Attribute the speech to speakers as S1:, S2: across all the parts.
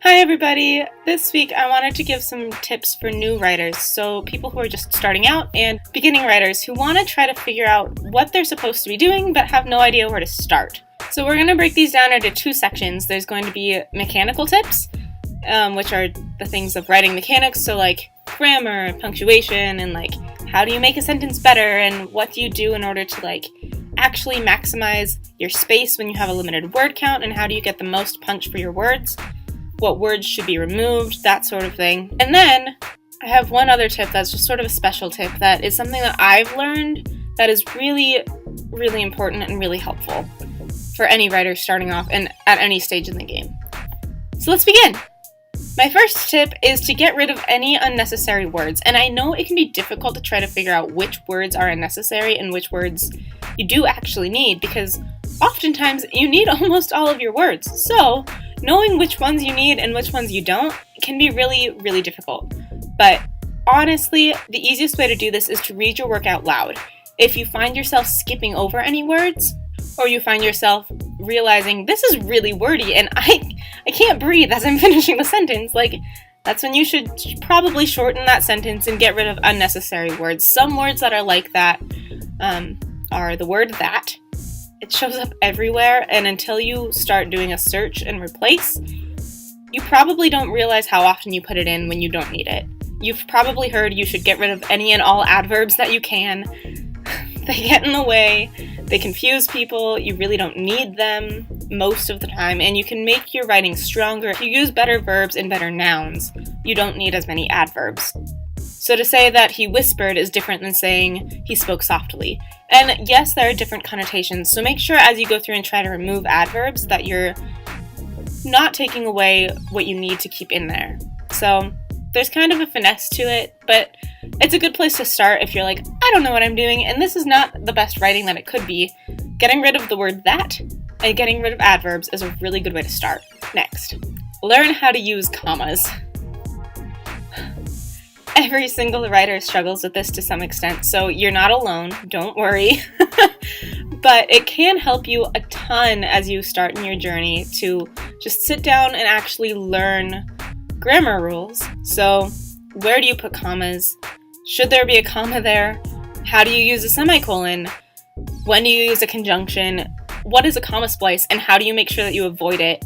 S1: Hi everybody! This week I wanted to give some tips for new writers, so people who are just starting out and beginning writers who want to try to figure out what they're supposed to be doing but have no idea where to start. So we're going to break these down into two sections. There's going to be mechanical tips, which are the things of writing mechanics, so like grammar, punctuation, and like how do you make a sentence better and what do you do in order to like actually maximize your space when you have a limited word count, and how do you get the most punch for your words, what words should be removed, that sort of thing. And then I have one other tip that's just sort of a special tip that is something that I've learned that is really, really important and really helpful for any writer starting off and at any stage in the game. So let's begin! My first tip is to get rid of any unnecessary words, and I know it can be difficult to try to figure out which words are unnecessary and which words you do actually need, because oftentimes you need almost all of your words. So knowing which ones you need and which ones you don't can be really, really difficult. But honestly, the easiest way to do this is to read your work out loud. If you find yourself skipping over any words, or you find yourself realizing this is really wordy and I can't breathe as I'm finishing the sentence, like that's when you should probably shorten that sentence and get rid of unnecessary words. Some words that are like that are the word that. It shows up everywhere, and until you start doing a search and replace, you probably don't realize how often you put it in when you don't need it. You've probably heard you should get rid of any and all adverbs that you can. They get in the way, they confuse people, you really don't need them most of the time, and you can make your writing stronger if you use better verbs and better nouns. You don't need as many adverbs. So to say that he whispered is different than saying he spoke softly. And yes, there are different connotations, so make sure as you go through and try to remove adverbs that you're not taking away what you need to keep in there. So there's kind of a finesse to it, but it's a good place to start if you're like, I don't know what I'm doing, and this is not the best writing that it could be. Getting rid of the word that and getting rid of adverbs is a really good way to start. Next, learn how to use commas. Every single writer struggles with this to some extent, so you're not alone, don't worry. But it can help you a ton as you start in your journey to just sit down and actually learn grammar rules. So where do you put commas? Should there be a comma there? How do you use a semicolon? When do you use a conjunction? What is a comma splice, and how do you make sure that you avoid it?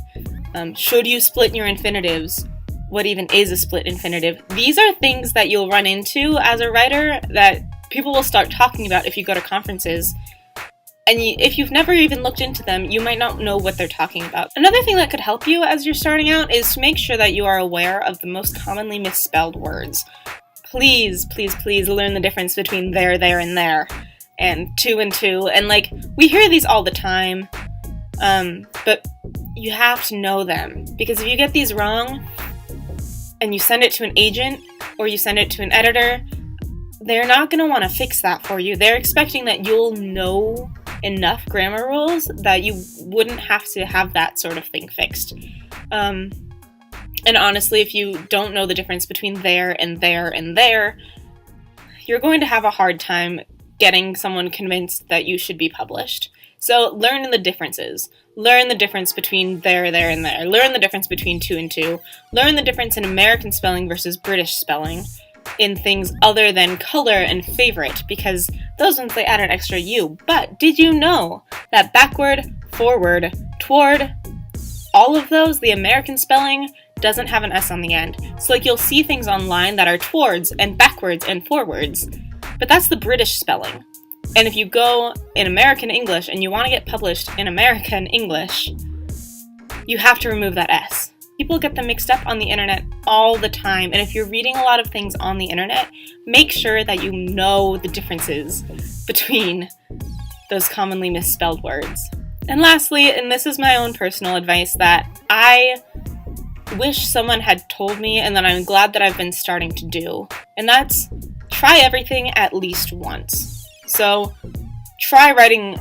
S1: Should you split your infinitives? What even is a split infinitive? These are things that you'll run into as a writer that people will start talking about if you go to conferences. And if you've never even looked into them, you might not know what they're talking about. Another thing that could help you as you're starting out is to make sure that you are aware of the most commonly misspelled words. Please, please, please learn the difference between there, and there, and two and two. And like, we hear these all the time, but you have to know them. Because if you get these wrong, and you send it to an agent, or you send it to an editor, they're not going to want to fix that for you. They're expecting that you'll know enough grammar rules that you wouldn't have to have that sort of thing fixed. And honestly, if you don't know the difference between there and there and there, you're going to have a hard time getting someone convinced that you should be published. So learn the differences. Learn the difference between there, and there. Learn the difference between two and two. Learn the difference in American spelling versus British spelling in things other than color and favorite, because those ones, they add an extra U. But did you know that backward, forward, toward, all of those, the American spelling doesn't have an S on the end. So like you'll see things online that are towards and backwards and forwards, but that's the British spelling. And if you go in American English and you want to get published in American English, you have to remove that S. People get them mixed up on the internet all the time, and if you're reading a lot of things on the internet, make sure that you know the differences between those commonly misspelled words. And lastly, and this is my own personal advice that I wish someone had told me and that I'm glad that I've been starting to do, and that's try everything at least once. So try writing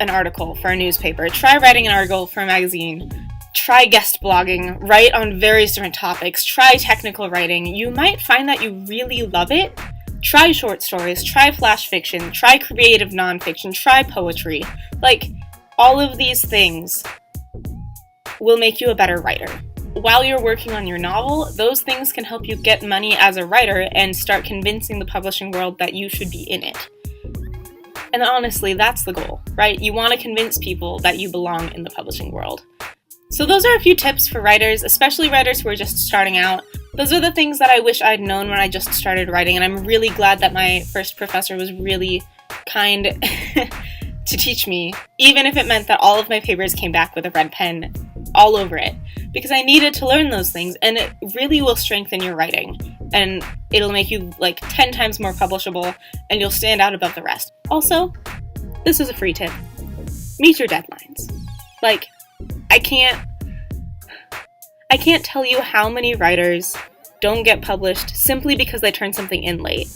S1: an article for a newspaper, try writing an article for a magazine, try guest blogging, write on various different topics, try technical writing. You might find that you really love it. Try short stories, try flash fiction, try creative nonfiction, try poetry. Like, all of these things will make you a better writer. while you're working on your novel, those things can help you get money as a writer and start convincing the publishing world that you should be in it. And honestly, that's the goal, right? You want to convince people that you belong in the publishing world. So those are a few tips for writers, especially writers who are just starting out. Those are the things that I wish I'd known when I just started writing, and I'm really glad that my first professor was really kind to teach me, even if it meant that all of my papers came back with a red pen all over it, because I needed to learn those things, and it really will strengthen your writing, and it'll make you like 10 times more publishable, and you'll stand out above the rest. Also, this is a free tip. Meet your deadlines. Like, I can't tell you how many writers don't get published simply because they turn something in late.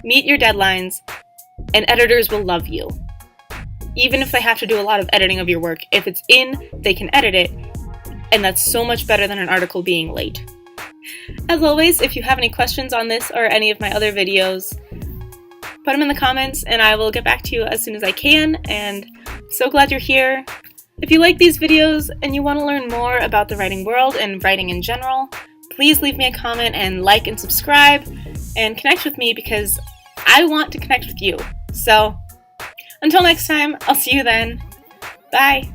S1: Meet your deadlines, and editors will love you. Even if they have to do a lot of editing of your work, if it's in, they can edit it, and that's so much better than an article being late. As always, if you have any questions on this or any of my other videos, put them in the comments and I will get back to you as soon as I can, and I'm so glad you're here. If you like these videos and you want to learn more about the writing world and writing in general, please leave me a comment and like and subscribe and connect with me, because I want to connect with you. So, until next time, I'll see you then. Bye!